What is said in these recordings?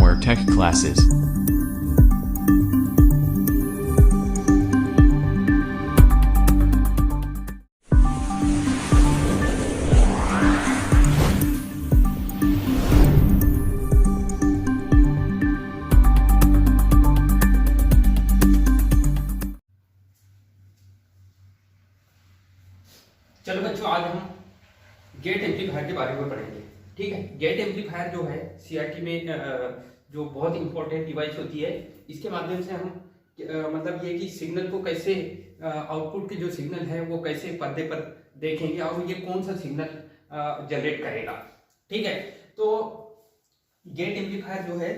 more tech classes. चलो बच्चों, आज हम गेट एम्पलीफायर के बारे में पढ़ेंगे। ठीक है, गेट एम्पलीफायर जो है सीआरटी में जो बहुत इंपॉर्टेंट डिवाइस होती है, इसके माध्यम से हम मतलब ये कि सिग्नल को कैसे आउटपुट के जो सिग्नल है वो कैसे पर्दे पर देखेंगे और ये कौन सा सिग्नल जनरेट करेगा। ठीक है, तो गेट एम्पलीफायर जो है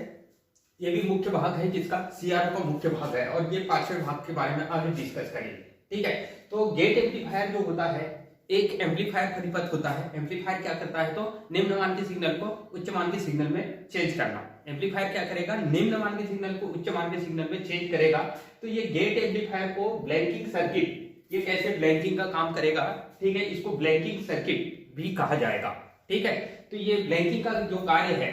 ये भी मुख्य भाग है जिसका सीआरओ का मुख्य भाग है और ये पांचवें भाग के बारे में आगे डिस्कस करेंगे। ठीक है, तो गेट एम्पलीफायर जो होता है एक एम्पलीफायर परिपथ होता है। एम्पलीफायर क्या करता है, तो निम्न मान के सिग्नल को उच्च मान के सिग्नल में चेंज करना। एम्पलीफायर क्या करेगा, निम्न मान के सिग्नल को उच्च मान के सिग्नल में चेंज करेगा। तो ये गेट एम्पलीफायर को ब्लैंकिंग सर्किट, ये कैसे ब्लैंकिंग का काम करेगा, ठीक है, इसको ब्लैंकिंग सर्किट भी कहा जाएगा। ठीक है, तो ये ब्लैंकिंग का जो कार्य है,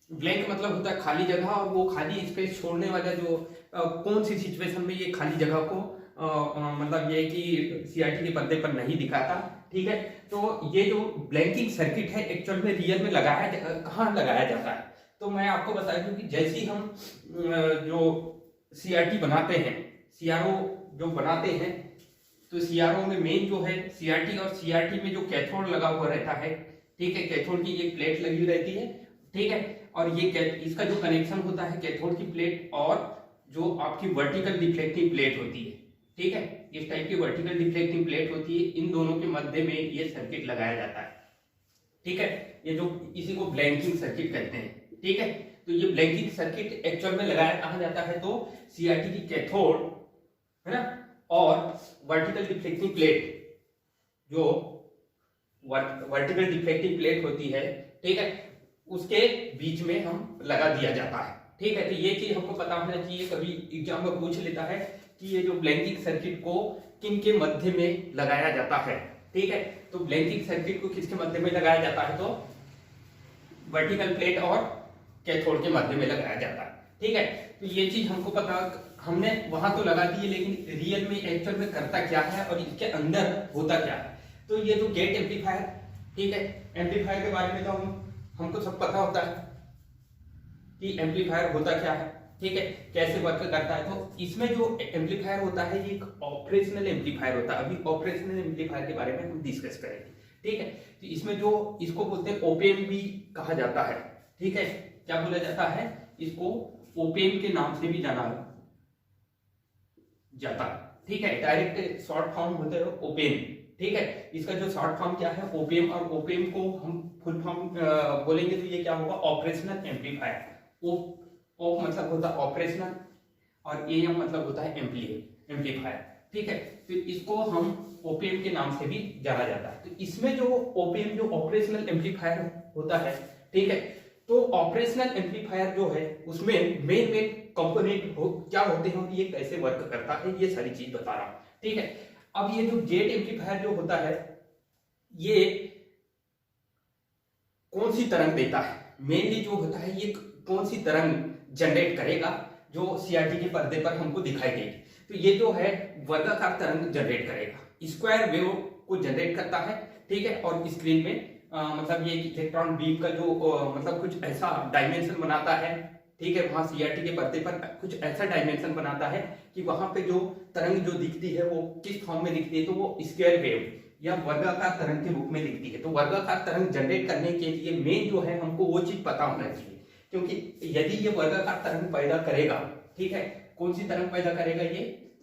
ब्लैंक मतलब होता है खाली जगह, और वो खाली स्पेस छोड़ने वाला जो कौन सी सिचुएशन में ये खाली जगह को मतलब ये कि सीआरटी के पर्दे पर नहीं दिखाता। ठीक है, तो ये जो ब्लैंकिंग सर्किट है एक्चुअल में रियल में कहाँ लगाया जाता है, तो मैं आपको बता दूं कि जैसे ही हम जो सीआरटी बनाते हैं, सीआरओ जो बनाते हैं, तो सीआरओ में मेन जो है सीआरटी, और सीआरटी में जो कैथोड लगा हुआ रहता है, ठीक है, कैथोड की एक प्लेट लगी रहती है। ठीक है, और ये इसका जो कनेक्शन होता है कैथोड की प्लेट और जो आपकी वर्टिकल डिफ्लेक्टिंग प्लेट होती है, ठीक है, इस टाइप की वर्टिकल डिफ्लेक्टिंग प्लेट होती है, इन दोनों के मध्य में ये सर्किट लगाया जाता है। ठीक है, ये जो इसी को ब्लैंकिंग सर्किट कहते हैं। ठीक है, तो ये ब्लैंकिंग सर्किट एक्चुअल में लगाया कहाँ जाता है, तो सीआरटी की कैथोड है ना, और वर्टिकल डिफ्लेक्टिंग प्लेट, जो वर्टिकल डिफ्लेक्टिंग प्लेट होती है, ठीक है, उसके बीच में हम लगा दिया जाता है। ठीक है, तो ये चीज हमको पता होना चाहिए, कभी एग्जाम में पूछ लेता है कि ये जो ब्लैंकिंग सर्किट को किन के मध्य में लगाया जाता है। ठीक है, तो ब्लैंकिंग सर्किट को किसके मध्य में लगाया जाता है, तो वर्टिकल प्लेट और कैथोड के मध्य में लगाया जाता है। ठीक है, तो ये चीज हमको पता, हमने वहां तो लगा दी है, लेकिन रियल में एक्चुअल में करता क्या है और इसके अंदर होता क्या है। तो ये जो गेट एम्पलीफायर, ठीक है, एम्पलीफायर के बारे में तो हमको सब पता होता है कि एम्पलीफायर होता क्या है, ठीक है, कैसे वर्क करता है। तो इसमें जो एम्पलीफायर होता है ये एक ऑपरेशनल एम्पलीफायर होता है। अभी ऑपरेशनल एम्पलीफायर के बारे में हम डिस्कस करेंगे। ठीक है, तो इसमें जो इसको बोलते हैं ओपेम भी कहा जाता है। ठीक है, क्या बोला जाता है, इसको ओपेम के नाम से भी जाना जाता है। ठीक है, डायरेक्ट शॉर्ट फॉर्म होता है ओपेम। ठीक है, इसका जो शॉर्ट फॉर्म क्या है, ओपेम, और ओपेम को हम फुल फॉर्म बोलेंगे तो ये क्या होगा, ऑपरेशनल एम्पलीफायर। ओ मतलब होता है ऑपरेशनल और एम मतलब होता है एम्पलीफायर। ठीक है, तो इसको हम ओपेम के नाम से भी जाना जाता है। तो इसमें जो ओपेम जो ऑपरेशनल एम्पलीफायर होता है, ठीक है, तो ऑपरेशनल एम्पलीफायर जो है उसमें मेन कंपोनेंट क्या होते हैं, ये कैसे वर्क करता है, ये सारी चीज बता रहा हूं। ठीक है, अब ये जो गेट एम्पलीफायर जो होता है ये कौन सी तरंग देता है, मेनली जो होता है ये कौन सी तरंग जनरेट करेगा जो सीआरटी के पर्दे पर हमको दिखाई देगी। तो ये जो है वर्गाकार तरंग जनरेट करेगा, स्क्वायर वेव को जनरेट करता है। ठीक है, और स्क्रीन में मतलब ये इलेक्ट्रॉन बीम का जो मतलब कुछ ऐसा डायमेंशन बनाता है। ठीक है, वहां सीआरटी के पर्दे पर कुछ ऐसा डायमेंशन बनाता है कि वहां पे जो तरंग जो दिखती है वो किस फॉर्म में दिखती है, तो वो स्क्वायर वेव या वर्गाकार तरंग के रूप में दिखती है। तो वर्गाकार तरंग जनरेट करने के लिए मेन जो है हमको वो चीज पता होना चाहिए, क्योंकि यदि ये वर्गाकार तरंग पैदा करेगा, ठीक है, कौन सी तरंग पैदा करेगा, ये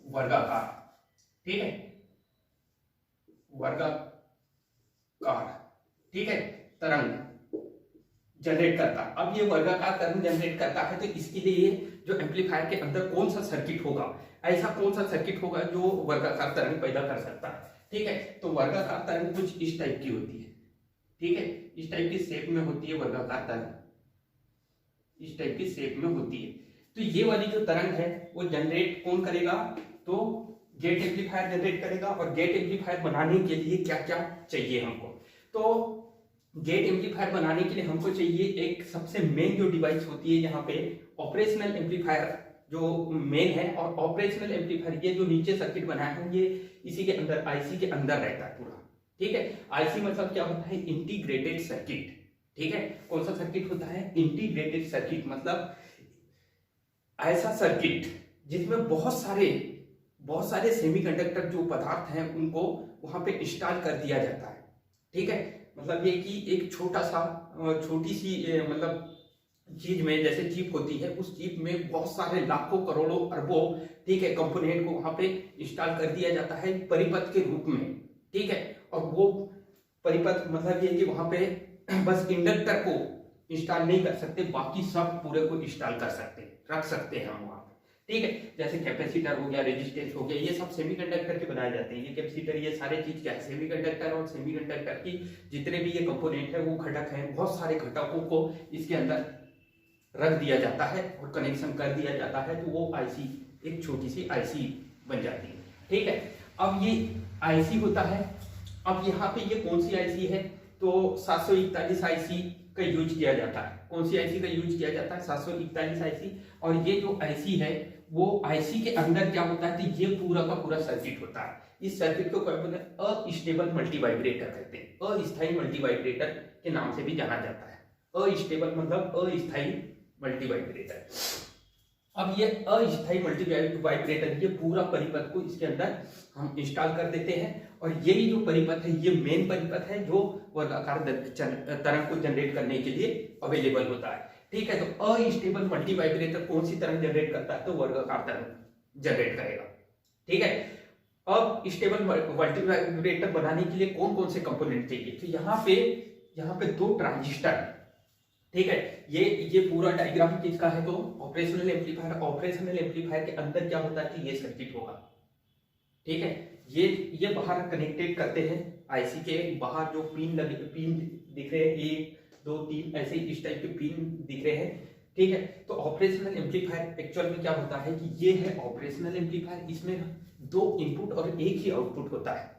वर्गाकार, ठीक है, वर्गाकार, ठीक है, तरंग जनरेट करता। अब ये वर्गाकार तरंग जनरेट करता है, तो इसके लिए जो एम्पलीफायर के अंदर कौन सा सर्किट होगा, ऐसा कौन सा सर्किट होगा जो वर्गाकार तरंग पैदा कर सकता है। ठीक है, तो वर्गाकार तरंग कुछ इस टाइप की होती है। ठीक है, इस टाइप की शेप में होती है वर्गाकार तरंग, इस टाइप की शेप में होती है। तो ये वाली जो तरंग है वो जनरेट कौन करेगा, तो गेट एम्पलीफायर जनरेट करेगा। और गेट एम्पलीफायर बनाने के लिए क्या क्या चाहिए हमको, तो गेट एम्पलीफायर बनाने के लिए हमको चाहिए एक सबसे मेन जो डिवाइस होती है यहाँ पे ऑपरेशनल एम्पलीफायर जो मेन है, और ऑपरेशनल एम्पलीफायर ये जो नीचे सर्किट बनाया है ये इसी के अंदर आईसी के अंदर रहता है पूरा। ठीक है, आईसी मतलब क्या होता है, इंटीग्रेटेड सर्किट। ठीक है, कौन सा सर्किट होता है, इंटीग्रेटेड सर्किट, मतलब ऐसा सर्किट जिसमें बहुत सारे सेमीकंडक्टर जो पदार्थ हैं उनको वहां पे इंस्टॉल कर दिया जाता है। ठीक है, मतलब ये कि एक छोटी सी मतलब चीज में जैसे चिप होती है, उस चिप में बहुत सारे लाखों करोड़ों अरबों, ठीक है, कंपोनेंट को वहां पे इंस्टॉल कर दिया जाता है परिपथ के रूप में। ठीक है, और वो परिपथ मतलब ये कि वहां पे बस इंडक्टर को इंस्टॉल नहीं कर सकते, बाकी सब पूरे को इंस्टॉल कर सकते हैं, रख सकते हैं हम वहां पे। ठीक है, जैसे कैपेसिटर हो गया, रेजिस्टेंस हो गया, ये सब सेमीकंडक्टर के बनाए जाते हैं। ये कैपेसिटर, ये सारे चीज क्या है, सेमीकंडक्टर, और सेमीकंडक्टर की जितने भी ये कंपोनेंट है वो घटक हैं, बहुत सारे घटकों को इसके अंदर रख दिया जाता है और कनेक्शन कर दिया जाता है, तो वो आईसी एक छोटी सी आईसी बन जाती है। ठीक है, अब ये आईसी होता है। अब यहाँ पे ये कौन सी आईसी है, तो 741 आईसी का यूज किया जाता है। कौन सी आईसी का यूज किया जाता है, 741 आईसी। और ये जो आईसी है वो आईसी के अंदर क्या होता है, तो ये पूरा का पूरा सर्किट होता है। इस सर्किट को क्या बोलते हैं, अनस्टेबल मल्टीवाइब्रेटर कहते हैं, अस्थायी मल्टीवाइब्रेटर के नाम से भी जाना जाता है। अनस्टेबल मतलब अस्थायी मल्टीवाइब्रेटर। अब ये अस्थायी मल्टीवाइब्रेटर, ये पूरा परिपथ को इसके अंदर हम इंस्टॉल कर देते हैं, और यही जो परिपथ है ये मेन परिपथ है जो वर्गाकार तरंग को जनरेट करने के लिए अवेलेबल होता है। ठीक है, तो अनस्टेबल मल्टीवाइब्रेटर कौन सी तरंग जनरेट करता है, तो वर्गाकार तरंग जनरेट करेगा। ठीक है, अब स्टेबल मल्टीवाइब्रेटर बनाने के लिए कौन कौन से कंपोनेंट चाहिए, तो यहाँ पे दो ट्रांजिस्टर। ठीक है, ये पूरा डायग्राम किसका है, तो ऑपरेशनल एम्पलीफायर के अंदर क्या होता है कि ये सर्किट होगा। ठीक है, ये बाहर कनेक्टेड करते हैं, आईसी के बाहर जो पिन दिख रहे हैं, 1 2 3 ऐसे इस टाइप के पिन दिख रहे हैं। ठीक है, तो ऑपरेशनल एम्पलीफायर एक्चुअल में क्या होता है कि ये है ऑपरेशनल एम्पलीफायर, इसमें 2 इनपुट और एक ही आउटपुट होता है।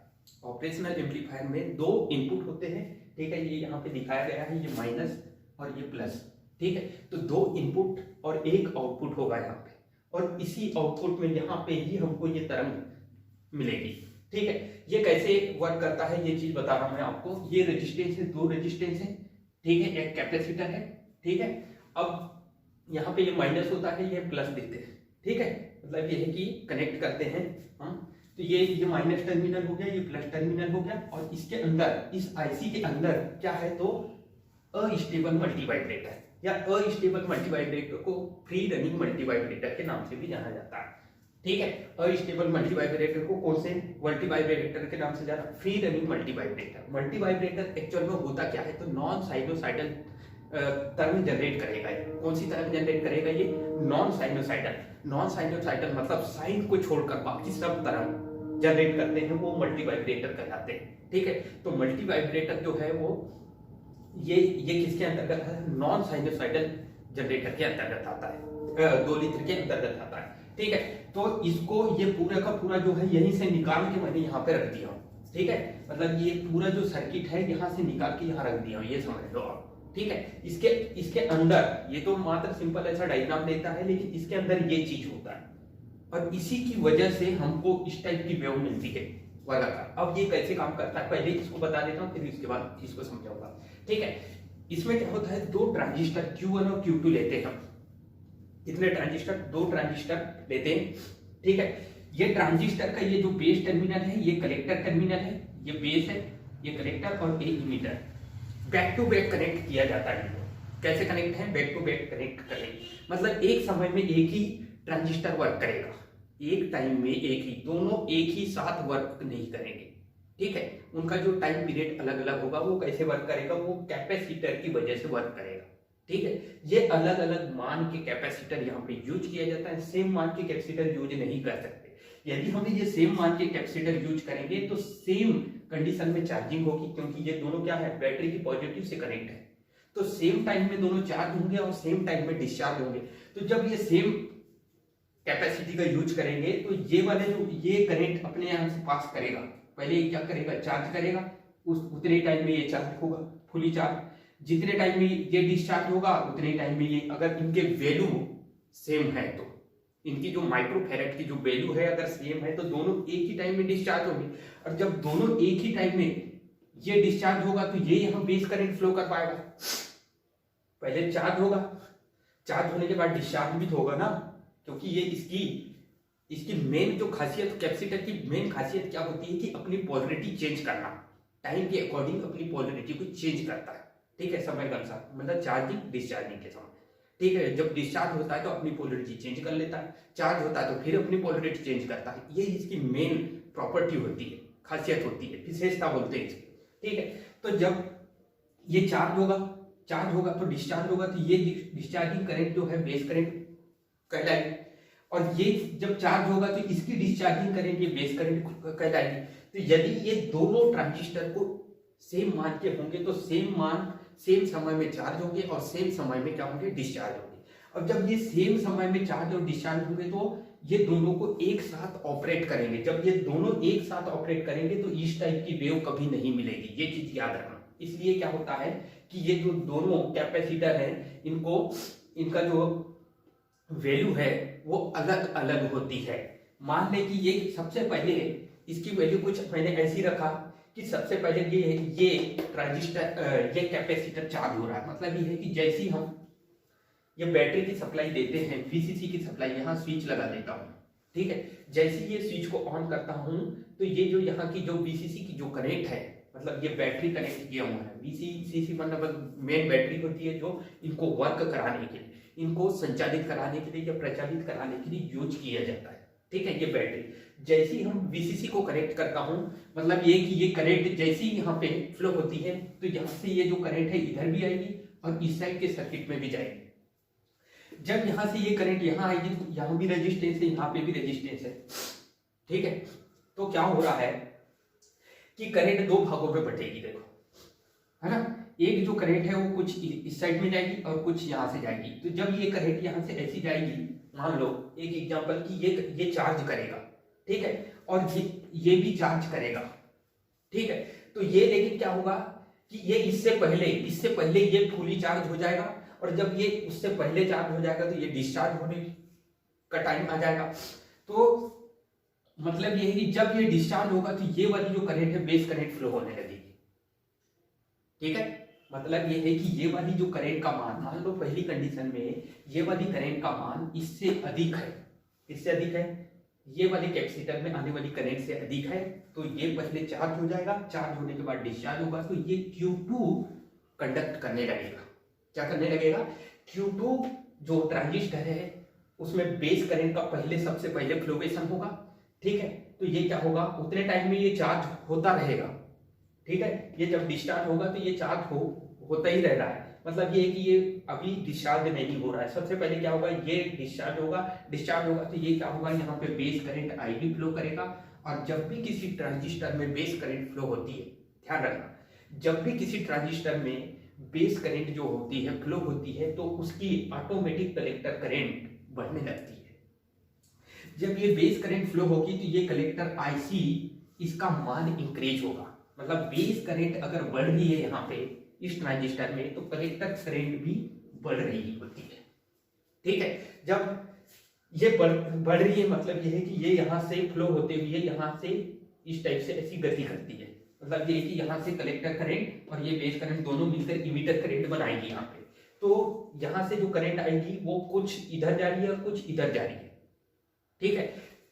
ऑपरेशनल एम्पलीफायर में 2 इनपुट होते हैं। ठीक है, ये यहाँ पे दिखाया गया है, ये माइनस और ये प्लस। ठीक है, तो 2 इनपुट और एक आउटपुट होगा यहाँ पे, और इसी आउटपुट में यहाँ पे ही हमको ये तरंग मिलेगी। ठीक है, ये कैसे वर्क करता है ये चीज बता रहा हूं मैं आपको। ये रेजिस्टेंस है, 2 रेजिस्टेंस है। ठीक है, एक कैपेसिटर है। ठीक है, अब यहाँ पे ये माइनस होता है, ये प्लस देते हैं। ठीक है, मतलब ये है कि कनेक्ट करते हैं हम, तो ये माइनस टर्मिनल हो गया, ये प्लस टर्मिनल हो गया, और इसके अंदर, इस आईसी के अंदर क्या है, तो अनस्टेबल मल्टीवाइब्रेटर, या अनस्टेबल मल्टीवाइब्रेटर को फ्री रनिंग मल्टीवाइब्रेटर के नाम से भी जाना जाता है। ठीक है, अनस्टेबल मल्टीवाइब्रेटर को कौन से मल्टीवाइब्रेटर के नाम से जाना, free running multivibrator. Multivibrator actual में होता क्या है, तो नॉन साइनोसाइडल तरंग जनरेट करेगा। कौन सी तरंग जनरेट करेगा, ये नॉन साइनोसाइडल। नॉन साइनोसाइडल मतलब साइन को छोड़कर बाकी सब तरंग जनरेट करते हैं, वो मल्टीवाइब्रेटर कहलाते हैं। ठीक है, तो मल्टीवाइब्रेटर जो है वो ये किसके अंतर्गत है, नॉन साइनोसाइडल जनरेटर के अंतर्गत आता है, दोलित्र के अंतर्गत आता है। ठीक है, तो इसको ये पूरा का पूरा जो है यहीं से निकाल के मैंने यहाँ पे रख दिया हूँ। ठीक है, मतलब ये पूरा जो सर्किट है यहाँ से निकाल के यहाँ रख दिया हूँ, ये समझ लो आप। ठीक है, इसके अंदर ये तो मात्र सिंपल ऐसा डायग्राम देता है, लेकिन इसके अंदर ये चीज होता है, और इसी की वजह से हमको इस टाइप की वेव मिलती है वर्गाकार। अब ये कैसे काम करता है पहले इसको बता देता हूँ, फिर इसके बाद इसको समझाऊंगा। ठीक है, इसमें क्या होता है, 2 ट्रांजिस्टर Q1 और Q2 लेते हैं हम। कितने ट्रांजिस्टर, 2 ट्रांजिस्टर लेते हैं। ठीक है, ये ट्रांजिस्टर का ये जो बेस टर्मिनल है ये कलेक्टर टर्मिनल है, ये बेस है, ये कलेक्टर, और ये emitter. Back to back connect किया जाता है। कैसे कनेक्ट है, बैक टू बैक कनेक्ट करेंगे, मतलब एक समय में एक ही ट्रांजिस्टर वर्क करेगा, एक टाइम में एक ही, दोनों एक ही साथ वर्क नहीं करेंगे। ठीक है, उनका जो टाइम पीरियड अलग अलग होगा। वो कैसे वर्क करेगा, वो कैपेसिटर की वजह से वर्क करेगा। ठीक है, ये अलग अलग मान के कैपेसिटर यहाँ पे यूज किया जाता है, सेम मान के कैपेसिटर यूज नहीं कर सकते। यदि हम ये सेम मान के कैपेसिटर यूज करेंगे तो सेम कंडीशन में चार्जिंग होगी, क्योंकि ये दोनों क्या है, बैटरी की पॉजिटिव से कनेक्ट है, तो सेम टाइम में दोनों चार्ज होंगे और सेम टाइम में डिस्चार्ज होंगे। तो जब ये सेम कैपेसिटी का यूज करेंगे तो ये वाले जो ये करंट अपने यहाँ से पास करेगा, पहले क्या करेगा, चार्ज करेगा, उस उतने टाइम में ये चार्ज होगा, फुली चार्ज। जितने टाइम में ये डिस्चार्ज होगा उतने टाइम में ये, अगर इनके वैल्यू सेम है तो, इनकी जो माइक्रोफैरेड की जो वैल्यू है अगर सेम है तो दोनों एक ही टाइम में डिस्चार्ज होंगे। और जब दोनों एक ही टाइम में ये डिस्चार्ज होगा तो ये यहाँ बेस करंट फ्लो कर पाएगा। पहले चार्ज होगा, चार्ज होने के बाद डिस्चार्ज भी तो होगा ना, क्योंकि ये इसकी मेन जो खासियत, कैपेसिटर की मेन खासियत क्या होती है कि अपनी पोलरिटी चेंज करना, टाइम के अकॉर्डिंग अपनी पोलरिटी को चेंज करता है, ठीक है, समय के अनुसार, मतलब चार्जिंग डिस्चार्जिंग के समय, ठीक है। जब डिस्चार्ज होता है तो अपनी पोलरिटी चेंज कर लेता है, चार्ज होता है तो फिर अपनी पोलरिटी चेंज करता है। ये इसकी मेन प्रॉपर्टी होती है, खासियत होती है, विशेषता बोलते हैं इसकी, ठीक है। तो जब ये चार्ज होगा तो डिस्चार्ज होगा, तो ये डिस्चार्जिंग करंट जो है बेस करंट कहलाएगी। और ये जब चार्ज होगा तो इसकी डिस्चार्जिंग करंट ये बेस करंट कहलाएगी। तो यदि ये दोनों ट्रांजिस्टर को सेम मान के होंगे तो सेम समय में चार्ज होंगे और सेम समय में क्या होंगे, डिस्चार्ज होंगे। और जब ये सेम समय में चार्ज और डिस्चार्ज होंगे तो ये दोनों को एक साथ ऑपरेट करेंगे। जब ये दोनों एक साथ ऑपरेट करेंगे तो इस टाइप की वेव कभी नहीं मिलेगी, ये चीज याद रखना। इसलिए क्या होता है कि ये जो दोनों कैपेसिटर हैं इनका जो वैल्यू है वो अलग अलग होती है। मान लें कि ये सबसे पहले इसकी वैल्यू कुछ मैंने ऐसी रखा कि सबसे पहले ये ट्रांजिस्टर ये कैपेसिटर चार्ज हो रहा है। मतलब ये है कि जैसी हम ये बैटरी की सप्लाई देते हैं, वीसीसी की सप्लाई, यहाँ स्विच लगा देता हूँ, ठीक है। जैसे ये स्विच को ऑन करता हूँ तो ये जो यहाँ की जो वीसीसी की जो करंट है, मतलब ये बैटरी कनेक्ट किया हुआ है, वीसीसी मतलब मेन बैटरी होती है जो इनको वर्क कराने के लिए, इनको संचालित कराने के लिए या प्रचालित कराने के लिए यूज किया जाता है, ठीक है। ये बैटरी जैसे ही हम वीसीसी को कनेक्ट करता हूँ, मतलब ये कि ये करंट जैसे ही यहाँ पे फ्लो होती है तो यहाँ से ये जो करंट है इधर भी आएगी और इस साइड के सर्किट में भी जाएगी। जब यहाँ से ये करंट यहाँ आएगी तो यहाँ भी रेजिस्टेंस है, यहाँ पे भी रेजिस्टेंस है, ठीक है। तो क्या हो रहा है कि करंट दो भागों में बटेगी, देखो, है ना। एक जो करंट है वो कुछ इस साइड में जाएगी और कुछ यहाँ से जाएगी। तो जब ये करंट यहाँ से ऐसी जाएगी, मान लो एक एग्जांपल कि ये चार्ज करेगा, ठीक है, और ये भी चार्ज करेगा, ठीक है। तो ये लेकिन क्या होगा कि ये इससे पहले ये फुली चार्ज हो जाएगा और जब ये उससे पहले चार्ज हो जाएगा तो ये डिस्चार्ज होने का टाइम आ जाएगा। तो मतलब ये है कि जब ये डिस्चार्ज होगा तो ये वाली जो करंट है बेस करंट फ्लो होने लगेगी, ठीक है। मतलब ये है कि ये वाली जो करंट का मान, मान लो पहली कंडीशन में ये वाली करंट का मान इससे अधिक है, ये वाले कैपेसिटर में आने वाली करंट से अधिक है, तो ये पहले चार्ज हो जाएगा, चार्ज होने के बाद डिस्चार्ज होगा तो ये Q2 कंडक्ट करने लगेगा। क्या करने लगेगा? Q2 जो ट्रांजिस्टर है उसमें बेस करंट का सबसे पहले फ्लोवेशन होगा, ठीक है। तो ये क्या होगा, उतने टाइम में ये चार्ज होता रहेगा, ठीक है। ये जब डिस्चार्ज होगा तो ये चार्ज होता ही रह रहा है। मतलब ये है कि ये अभी डिस्चार्ज नहीं हो रहा है। सबसे पहले क्या होगा, ये डिस्चार्ज होगा तो ये क्या होगा, यहाँ पे बेस करंट आईबी फ्लो करेगा। और जब भी किसी ट्रांजिस्टर में बेस करंट फ्लो होती है, ध्यान रखना, जब भी किसी ट्रांजिस्टर में बेस करंट जो होती है फ्लो होती है तो उसकी ऑटोमेटिक कलेक्टर करंट बढ़ने लगती है। जब ये बेस करंट फ्लो होगी तो ये कलेक्टर आईसी इसका मान इंक्रीज होगा। मतलब बेस करंट अगर बढ़ रही है यहाँ पे इस ट्रांजिस्टर में तो कलेक्टर करंट भी बढ़ रही होती है, ठीक है। जब ये बढ़ रही है मतलब ये है कि ये यहाँ से फ्लो होते हुए यहाँ से इस टाइप से ऐसी गति करती है। मतलब ये कि यहाँ से कलेक्टर करंट और ये बेस करंट दोनों मिलकर इमीटर करंट बनाएगी यहाँ पे। तो यहाँ से जो करंट आएगी वो कुछ इधर जा रही है और कुछ इधर जा रही है, ठीक है।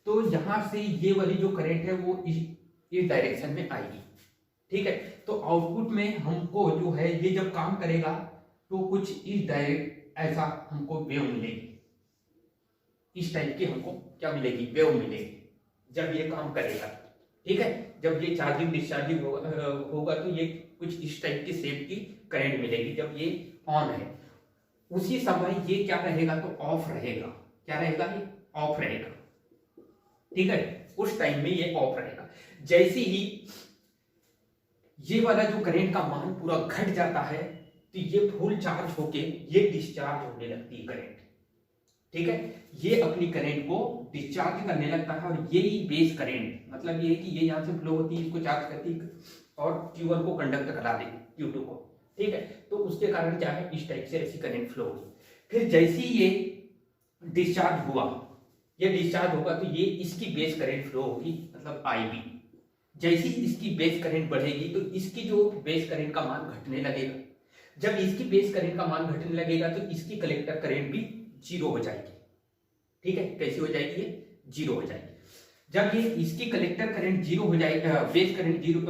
तो यहाँ से ये वाली जो करंट है वो इस डायरेक्शन में आएगी, ठीक है। तो आउटपुट में हमको जो है ये जब काम करेगा तो कुछ इस डायरेक्ट ऐसा हमको वेव मिलेगी, इस टाइप की हमको क्या मिलेगी, वेव मिलेगी जब ये काम करेगा, ठीक है। जब ये चार्जिंग डिस्चार्जिंग होगा तो ये कुछ इस टाइप की शेप की करंट मिलेगी जब ये ऑन है। उसी समय ये क्या रहेगा, तो ऑफ रहेगा। क्या रहेगा, ये ऑफ रहेगा, ठीक है। उस टाइम में ये ऑफ रहेगा। जैसे ही ये वाला जो करंट का मान पूरा घट जाता है तो ये फुल चार्ज होके ये डिस्चार्ज होने लगती है करंट, ठीक है। ये अपनी करंट को डिस्चार्ज करने लगता है और ये ही बेस करंट, मतलब ये है कि ये यहाँ से फ्लो होती है, इसको चार्ज करती है और Q1 को कंडक्ट करा देगी Q2 को, ठीक है। तो उसके कारण क्या है, इस टाइप से ऐसी करंट फ्लो हुई। फिर जैसे ही ये डिस्चार्ज हुआ, ये डिस्चार्ज होगा तो ये इसकी बेस करंट फ्लो होगी, मतलब IB। जैसी इसकी बेस करंट बढ़ेगी तो इसकी जो बेस करंट का मान घटने लगेगा। जब इसकी बेस करंट का मान घटने लगेगा तो इसकी कलेक्टर करंट भी जीरो हो जाएगी। ठीक है, कैसी हो जाएगी, ये जीरो हो जाएगी। जब ये इसकी कलेक्टर करंट जीरो हो जाएगी, base current zero,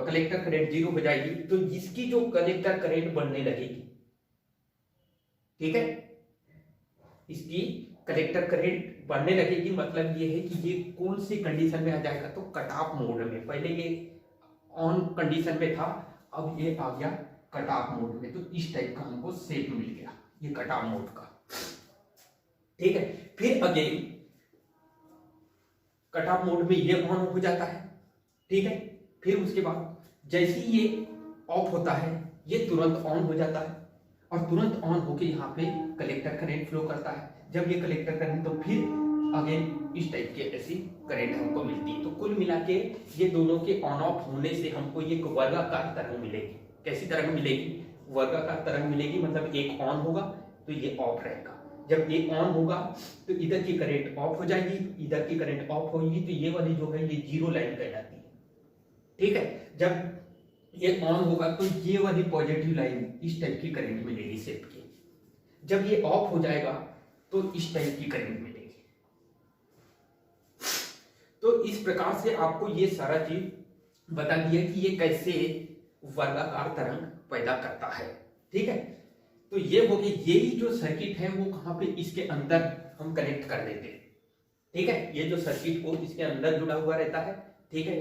collector current zero हो जाएगी तो इसकी जो कलेक्टर करंट बढ़ने लगेगी। ठीक है, इसकी कलेक्टर करंट बढ़ने लगेगी, मतलब ये है कि ये कौन सी कंडीशन में आ जाएगा, तो कट ऑफ मोड में। पहले ये ऑन कंडीशन में था, अब ये आ गया कट ऑफ मोड में। तो इस टाइप का हमको शेप मिल गया, ये कट ऑफ मोड का। ठीक है, फिर अगेन कट ऑफ मोड में ये ऑन हो जाता है। ठीक है, फिर उसके बाद जैसे ही ये ऑफ होता है ये तुरंत ऑन हो जाता है, और तुरंत ऑन होके यहाँ पे कलेक्टर करंट फ्लो करता है। जब ये कलेक्टर करंट, तो फिर अगेन इस टाइप की ऐसी करंट हमको मिलती है। तो कुल मिला के ये दोनों के ऑन ऑफ होने से हमको ये वर्गाकार तरंग मिलेगी। कैसी तरंग मिलेगी, वर्गाकार तरंग मिलेगी। मतलब एक ऑन होगा तो ये ऑफ रहेगा, जब ये ऑन होगा तो इधर की करंट ऑफ हो जाएगी, इधर की करंट ऑफ होगी, तो ये वाली जो है ये जीरो लाइन कहलाती है। ठीक है, जब ये ऑन होगा तो ये वाली पॉजिटिव लाइन इस टाइप की करंट मिलेगी शेप की। जब ये ऑफ हो जाएगा तो इस टाइप की करंट मिलेगी। तो इस प्रकार से आपको ये सारा चीज बता दिया कि ये कैसे वर्गाकार तरंग पैदा करता है। ठीक है, तो ये हो गई, यही जो सर्किट है वो कहां पे, इसके अंदर हम कनेक्ट कर देते हैं। ठीक है, ये जो सर्किट को इसके अंदर जुड़ा हुआ रहता है। ठीक है,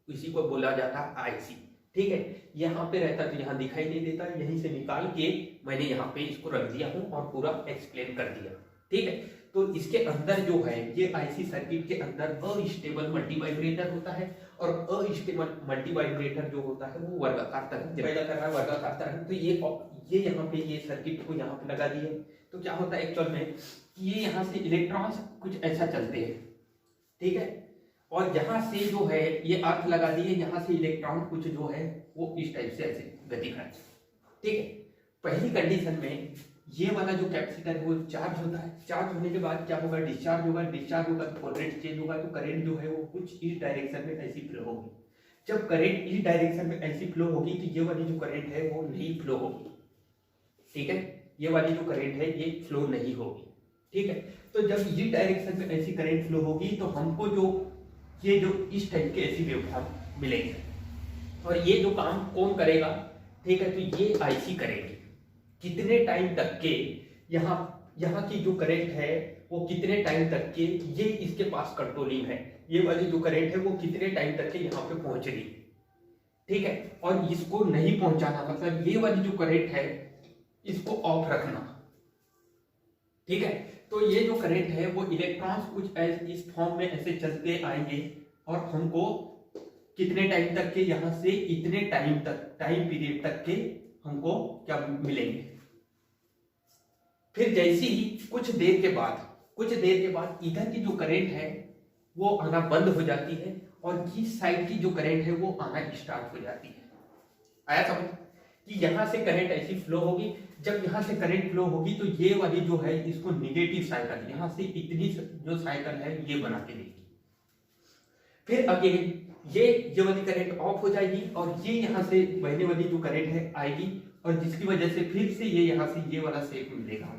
इसी को बोला जाता है IC। ठीक है, यहाँ पे रहता तो यहाँ दिखाई नहीं देता, यहीं से निकाल के मैंने यहाँ पे इसको रख दिया हूँ और पूरा एक्सप्लेन कर दिया। ठीक है, तो इसके अंदर जो है ये IC सर्किट के अंदर अस्टेबल मल्टीवाइब्रेटर होता है, और अस्टेबल मल्टीवाइब्रेटर जो होता है वो वर्गाकार तरंग पैदा कर रहा है, वर्गाकार तरंग। तो ये यहाँ पे ये सर्किट को यहाँ पे लगा दिए, तो क्या होता है एक्चुअल में कि ये यहाँ से इलेक्ट्रॉन्स कुछ ऐसा चलते हैं। ठीक है, और यहाँ से जो है ये अर्थ लगा दिए, यहाँ से इलेक्ट्रॉन कुछ जो है वो इस टाइप से ऐसे गति करते हैं। ठीक है, पहली कंडीशन में ये वाला जो कैपेसिटर है वो चार्ज होता है। चार्ज होने के बाद क्या होगा, डिस्चार्ज होगा। डिस्चार्ज होगा तो पोलैरिटी चेंज होगा, तो करंट जो है वो कुछ इस डायरेक्शन में ऐसी फ्लो होगी। जब करंट इस डायरेक्शन में ऐसी फ्लो होगी तो ये वाली जो करंट है वो नहीं फ्लो होगी। ठीक है, ये वाली जो करंट है ये फ्लो नहीं होगी। ठीक है, तो जब इस डायरेक्शन में ऐसी करंट फ्लो होगी तो हमको जो ये जो इस टाइप के ऐसी वेवफॉर्म मिलेंगे, और ये जो काम कौन करेगा, ठीक है, तो ये IC करेंगे। कितने टाइम तक के यहाँ की जो करंट है वो कितने टाइम तक के, ये इसके पास कंट्रोलिंग है। ये वाली जो करंट है वो कितने टाइम तक के यहाँ पे पहुंच रही। ठीक है, और इसको नहीं पहुंचाना, मतलब ये वाली जो करंट है इसको ऑफ रखना। ठीक है, तो ये जो करंट है वो इलेक्ट्रॉन्स कुछ इस फॉर्म में ऐसे चलते आएंगे, और हमको कितने टाइम तक के, यहाँ से इतने टाइम तक, टाइम पीरियड तक के हमको क्या मिलेंगे। फिर जैसे ही कुछ देर के बाद इधर की जो करंट है वो आना बंद हो जाती है, और इस साइड की जो करंट है वो आना स्टार्ट हो जाती है। आया समझ कि यहां से करंट ऐसी फ्लो होगी। जब यहां से करंट फ्लो होगी तो ये वाली जो है इसको निगेटिव साइकिल, यहां से इतनी जो साइकिल है ये बना के देगी। फिर अगेन ये वाली करंट ऑफ हो जाएगी, और ये यहाँ से बहने वाली जो करंट है आएगी, और जिसकी वजह से फिर से ये यहाँ से ये वाला शेप मिलेगा।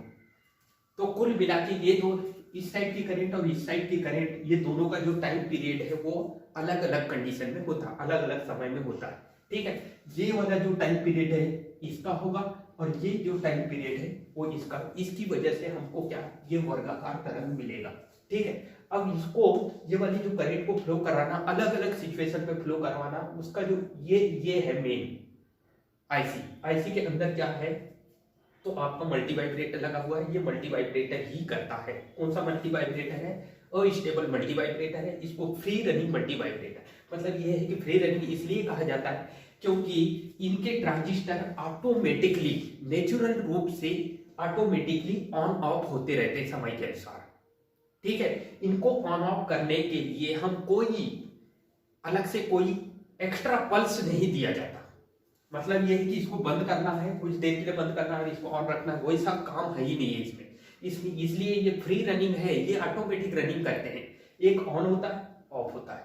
तो कुल मिला के ये जो इस साइड की करंट और इस साइड की करंट, ये दोनों का जो टाइम पीरियड है वो अलग अलग कंडीशन में होता है, अलग अलग समय में होता है। ठीक है, ये वाला जो टाइम पीरियड है इसका होगा, और ये जो टाइम पीरियड है वो इसका। इसकी वजह से हमको क्या, ये वर्गाकार तरंग मिलेगा। ठीक है, अब इसको, ये वाली जो करंट को फ्लो कराना, अलग अलग सिचुएशन पे फ्लो करवाना, उसका जो ये है मेन IC के अंदर क्या है, तो आपका मल्टीवाइब्रेटर लगा हुआ है। ये मल्टीवाइब्रेटर ही करता है। कौन सा मल्टीवाइब्रेटर है, अस्टेबल मल्टीवाइब्रेटर है। इसको फ्री रनिंग मल्टीवाइब्रेटर, मतलब ये है कि फ्री रनिंग इसलिए कहा जाता है क्योंकि इनके ट्रांजिस्टर ऑटोमेटिकली, नेचुरल रूप से ऑटोमेटिकली ऑन ऑफ होते रहते हैं समय के अनुसार। ठीक है, इनको ऑन ऑफ करने के लिए हम कोई अलग से कोई एक्स्ट्रा पल्स नहीं दिया जाता, मतलब ये है कि इसको बंद करना है, कुछ देर के लिए बंद करना है, इसको ऑन रखना है, वैसा काम है ही नहीं है इसमें। इसलिए ये फ्री रनिंग है, ये ऑटोमेटिक रनिंग करते हैं। एक ऑन होता है, ऑफ होता है,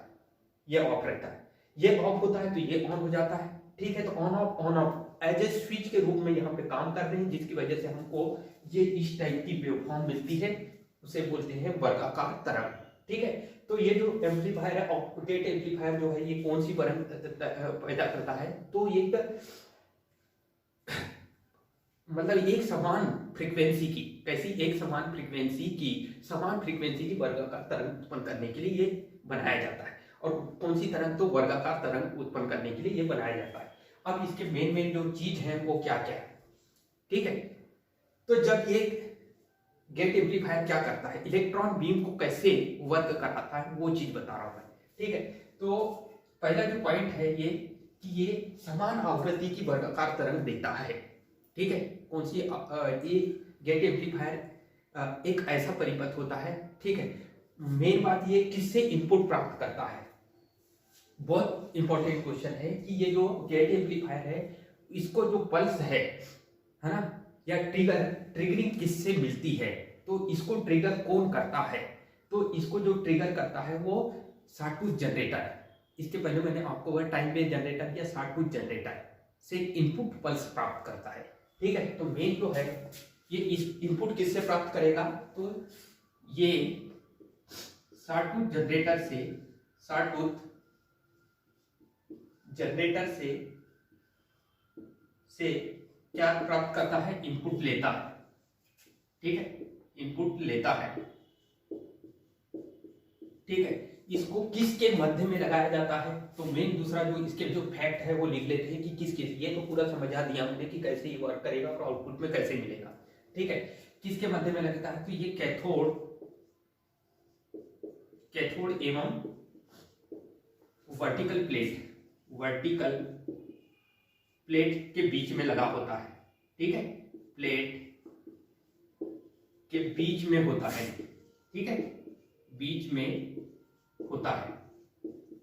ये ऑफ रहता है, ये ऑफ होता है तो ये ऑन हो जाता है। ठीक है, तो on off as a switch के रूप में यहाँ पे काम कर रहे हैं, जिसकी वजह से हमको ये इस टाइप की वेवफॉर्म मिलती है, उसे बोलते हैं वर्गाकार तरंग। ठीक है, तो ये जो एम्पलीफायर है, गेट एम्पलीफायर जो है, ये कौन सी तरंग पैदा करता है, तो ये मतलब एक समान फ्रीक्वेंसी की, कैसी एक समान फ्रीक्वेंसी की वर्गाकार तरंग उत्पन्न करने के लिए ये बनाया जाता है। और कौन सी तरंग, तो वर्गाकार तरंग उत्पन्न करने के लिए ये बनाया जाता है। अब इसके मेन जो चीज है वो क्या क्या है, ठीक है। तो जब ये गेट एम्पलीफायर क्या करता है, इलेक्ट्रॉन बीम को कैसे वर्क कराता है, वो चीज बता रहा हूं मैं। ठीक है, तो पहला जो पॉइंट है ये कि ये समान आवृत्ति की वर्गाकार तरंग देता है। ठीक है, कौन सी ये गेट एम्पलीफायर एक ऐसा परिपथ होता है। ठीक है, मेन बात ये किससे इनपुट प्राप्त करता है, बहुत इंपॉर्टेंट क्वेश्चन है कि ये जो गेट एम्पलीफायर है, इसको जो पल्स है ना, या ट्रिगरिंग किससे मिलती है, तो इसको ट्रिगर कौन करता है, तो इसको जो ट्रिगर करता है वो शॉटपूट जनरेटर। इसके पहले मैंने आपको वह टाइम बेस्ड जनरेटर या शॉटपूट जनरेटर से इनपुट पल्स प्राप्त करता है। ठीक है, तो मेन जो है ये इस इनपुट किससे प्राप्त करेगा, तो ये शॉटपूट जनरेटर से क्या प्राप्त करता है, इनपुट लेता है। ठीक है, इनपुट लेता है। ठीक है, इसको किसके मध्य में लगाया जाता है, तो मेन दूसरा जो इसके जो फैक्ट है वो लिख लेते हैं कि किसके, ये तो पूरा समझा दिया हमने कि कैसे ये वर्क करेगा और आउटपुट में कैसे मिलेगा। ठीक है, किसके मध्य में लगता है, तो ये कैथोड एवं वर्टिकल प्लेट के बीच में लगा होता है। ठीक है, प्लेट के बीच में होता है। ठीक है, बीच में होता है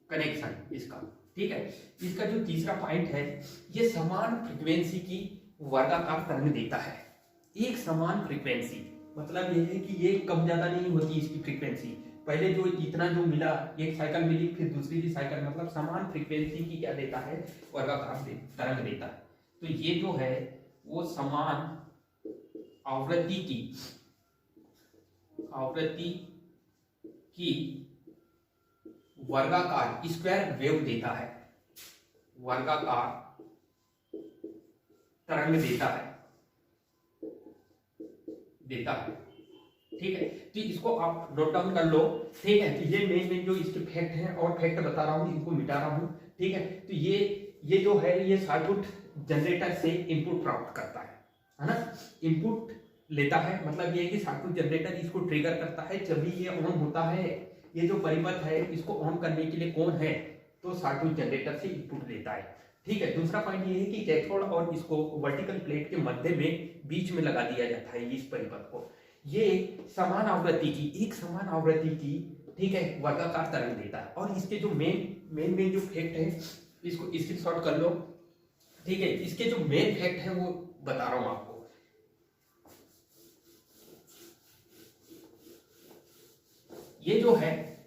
कनेक्शन इसका। ठीक है, इसका जो तीसरा पॉइंट है, ये समान फ्रीक्वेंसी की वर्गाकार तरंग देता है। एक समान फ्रीक्वेंसी मतलब ये है कि ये कम ज्यादा नहीं होती इसकी फ्रीक्वेंसी, पहले जो इतना जो मिला, एक साइकिल मिली फिर दूसरी भी साइकिल, मतलब समान फ्रीक्वेंसी की क्या देता है, वर्गाकार तरंग देता है। तो ये जो है वो समान आवृत्ति की वर्गाकार स्क्वायर वेव देता है, वर्गाकार तरंग देता है। ठीक है, तो इसको आप नोट डाउन कर लो। ठीक है, तो ये मेन जो इसके फैक्ट हैं और फैक्ट बता रहा हूँ, इनको मिटा रहा हूँ। ठीक है, तो ये जो है ये शॉटपूट जनरेटर से इनपुट प्राप्त करता है ना, इनपुट लेता है, मतलब ये है कि शॉटपूट जनरेटर इसको ट्रिगर करता है, जब ये ऑन होता है, ये जो परिपथ है इसको ऑन करने के लिए कौन है, तो शॉटपूट जनरेटर से इनपुट लेता है। ठीक है, दूसरा पॉइंट ये है कि कैथोड और इसको वर्टिकल प्लेट के मध्य में बीच में लगा दिया जाता है इस परिपथ को। ये एक समान आवृत्ति की ठीक है वर्गाकार तरंग देता है। और इसके जो मेन जो फैक्ट है, इसको स्क्रीनशॉट कर लो। ठीक है, इसके जो मेन फैक्ट है वो बता रहा हूं आपको। ये जो है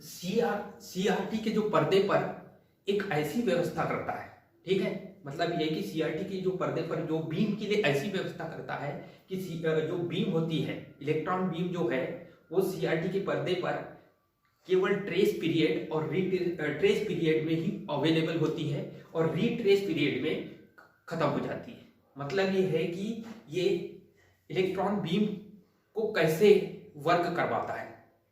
सीआरटी के जो पर्दे पर एक ऐसी व्यवस्था करता है। ठीक है, मतलब ये कि सीआरटी के जो पर्दे पर जो बीम के लिए ऐसी व्यवस्था करता है कि जो बीम होती है, इलेक्ट्रॉन बीम जो है, वो सीआरटी के पर्दे पर केवल ट्रेस पीरियड और ट्रेस पीरियड में ही अवेलेबल होती है और रीट्रेस पीरियड में खत्म हो जाती है। मतलब ये है कि ये इलेक्ट्रॉन बीम को कैसे वर्क करवाता है।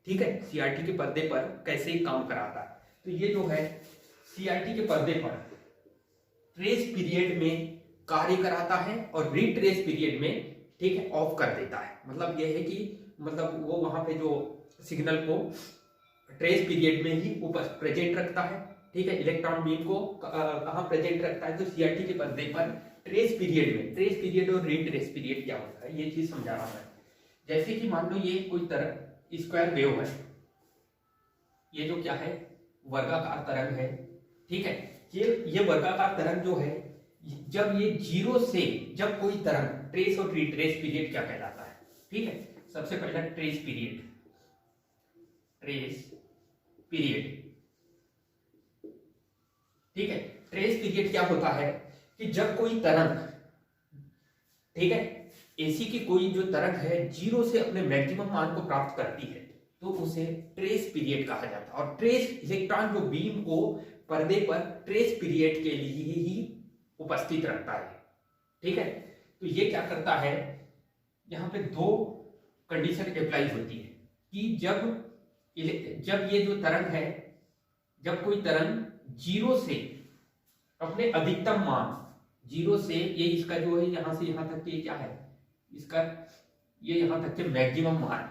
ठीक है, सीआरटी के पर्दे पर कैसे काम कराता है। तो ये जो है सीआरटी के पर्दे पर ट्रेस पीरियड में कार्य कराता है और रीट्रेस पीरियड में ठीक है ऑफ कर देता है। मतलब यह है कि मतलब वो वहां पे जो सिग्नल को ट्रेस पीरियड में ही प्रेजेंट रखता है। ठीक है, इलेक्ट्रॉन बीम को कहां प्रेजेंट रखता है, तो सीआरटी के पर्दे पर ट्रेस पीरियड में। ट्रेस पीरियड और रीट्रेस पीरियड क्या होता है ये चीज समझा रहा है। जैसे कि मान लो ये कोई तरंग स्क्वायर वेव है, ये जो क्या है वर्गाकार तरंग है। ठीक है, ये वर्गाकार तरंग जो है जब ये जीरो से जब कोई तरंग ट्रेस और रिट्रेस पीरियड क्या कहलाता है, ठीक है। सबसे पहला ट्रेस पीरियड, ट्रेस पीरियड, ठीक है। ट्रेस पीरियड क्या होता है कि जब कोई तरंग, ठीक है, एसी की कोई जो तरंग है जीरो से अपने मैक्सिमम मान को प्राप्त करती है तो उसे ट्रेस पीरियड कहा जाता है। और ट्रेस इलेक्ट्रॉन जो बीम को पर्दे पर ट्रेस पीरियड के लिए ही उपस्थित रहता है, ठीक है। तो ये क्या करता है, यहाँ पे दो कंडीशन अप्लाई होती है कि जब ये जो तरंग है, जब कोई तरंग जीरो से अपने अधिकतम मान, जीरो से ये इसका जो है यहां से यहां तक ये क्या है, इसका ये यहां तक के मैक्सिमम मान,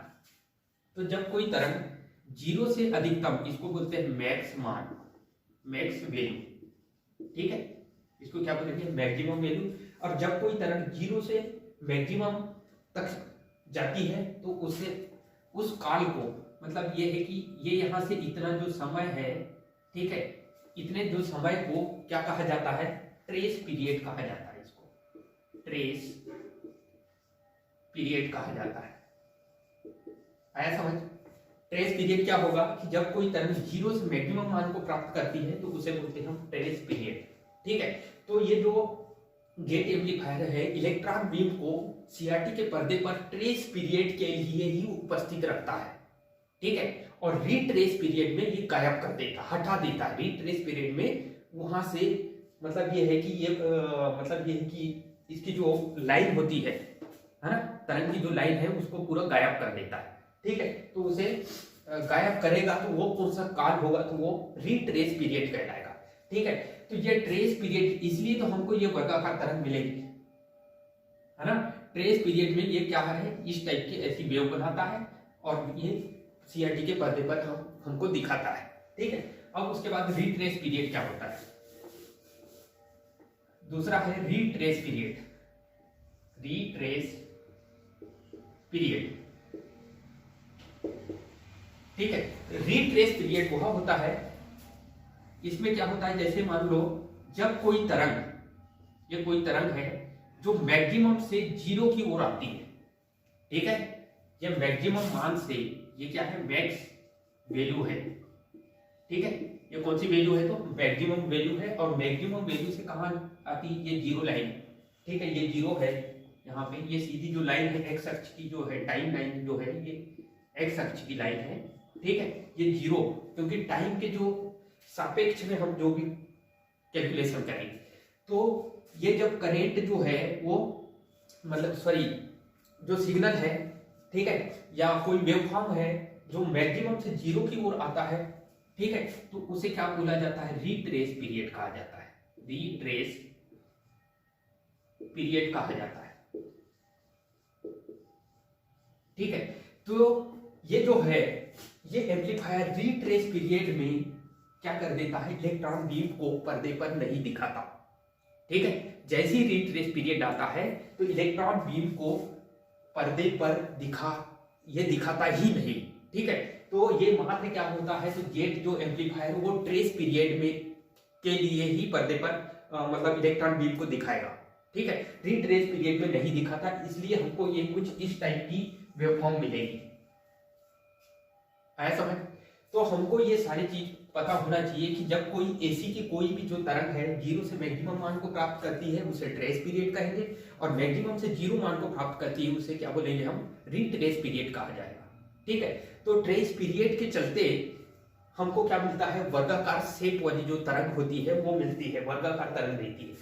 तो जब कोई तरंग जीरो से अधिकतम, इसको बोलते हैं मैक्स मान, मैक्स वैल्यू, ठीक है, इसको क्या बोलेंगे, मैक्सिमम वैल्यू। और जब कोई तरंग जीरो से मैक्सिमम तक जाती है तो उससे उस काल को, मतलब ये है कि ये यहां से इतना जो समय है, ठीक है, इतने जो समय को क्या कहा जाता है, ट्रेस पीरियड कहा जाता है। इसको ट्रेस पीरियड कहा जाता है। आया समझ? ट्रेस पीरियड क्या होगा कि जब कोई तरंग जीरो से मैक्सिमम मान को प्राप्त करती है तो उसे बोलते हैं हम ट्रेस पीरियड, ठीक है। तो ये जो गेट एम्पलीफायर है इलेक्ट्रॉन बीम को सीआरटी के पर्दे पर ट्रेस पीरियड के लिए ही उपस्थित रखता है, ठीक है। और रीट्रेस पीरियड में ये गायब कर देता, हटा देता है। रीट्रेस पीरियड में वहां से मतलब ये है कि ये मतलब ये है कि इसकी जो लाइन होती है ना, तरंग की जो लाइन है उसको पूरा गायब कर देता है, ठीक है। तो उसे गायब करेगा तो वो कौन सा काल होगा, तो वो रीट्रेस पीरियड कहलाएगा, ठीक है। तो ये ट्रेस पीरियड, इसलिए तो हमको ये वर्गाकार तरंग मिलेगी, है ना। ट्रेस पीरियड में ये क्या है, इस टाइप की ऐसी वेव बनाता है और ये सीआरटी के पर्दे पर हमको दिखाता है, ठीक है। अब उसके बाद रीट्रेस पीरियड क्या होता है, दूसरा है रीट्रेस पीरियड। रीट्रेस पीरियड, ठीक है। रीट्रेस पीरियड वह होता है, इसमें क्या होता है, जैसे मान लो जब कोई तरंग, ये कोई तरंग है जो मैक्सिमम से जीरो की ओर आती है, ठीक है। ये मैक्सिमम मान से, ये क्या है, मैक्स वैल्यू है, ठीक है। ये कौन सी वैल्यू है, तो मैक्सिमम वैल्यू है। और मैक्सिमम वैल्यू से कहां आती है, ये जीरो लाइन, ठीक है। ये जीरो है यहाँ पे, ये सीधी जो लाइन है एक्स अक्ष की जो है, टाइम लाइन जो है ये एक्स अक्ष की लाइन है, ठीक है। ये जीरो, क्योंकि टाइम के जो सापेक्ष में हम जो भी कैलकुलेशन करेंगे तो ये जब करेंट जो है वो, मतलब सॉरी, जो सिग्नल है, ठीक है, या कोई वेवफॉर्म है जो मैक्सिमम से जीरो की ओर आता है, ठीक है, तो उसे क्या बोला जाता है, रीट्रेस पीरियड कहा जाता है। रीट्रेस पीरियड कहा जाता है, ठीक है। तो ये जो है, ये एम्पलीफायर रीट्रेस पीरियड में क्या कर देता है, इलेक्ट्रॉन बीम को पर्दे पर नहीं दिखाता, ठीक है। जैसे ही रीट्रेस पीरियड आता है तो इलेक्ट्रॉन बीम को पर्दे पर दिखाता ही नहीं, ठीक है। तो ये मात्र क्या होता है, तो गेट जो एम्पलीफायर वो ट्रेस पीरियड में के लिए ही पर्दे पर मतलब इलेक्ट्रॉन बीम को दिखाएगा, ठीक है। रीट्रेस पीरियड में नहीं दिखाता, इसलिए हमको ये कुछ इस टाइप की वेवफॉर्म मिलेगी। आया समझ? तो हमको ये सारी चीज पता होना चाहिए कि जब कोई एसी की कोई भी जो तरंग है जीरो से मैक्सिमम मान को प्राप्त करती है उसे ट्रेस पीरियड कहेंगे, और मैक्सिमम से जीरो मान को प्राप्त करती है उसे क्या बोलेंगे हम, रीट्रेस पीरियड कहा जाएगा, ठीक है। तो ट्रेस पीरियड के चलते हमको क्या मिलता है, वर्गाकार शेप वाली जो तरंग होती है वो मिलती है, वर्गाकार तरंग देती है,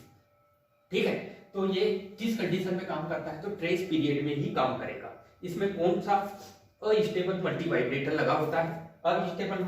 ठीक है। तो ये किस कंडीशन में काम करता है, तो ट्रेस पीरियड में ही काम करेगा। इसमें कौन सा अस्टेबल मल्टी वाइब्रेटर लगा होता है, अनस्टेबल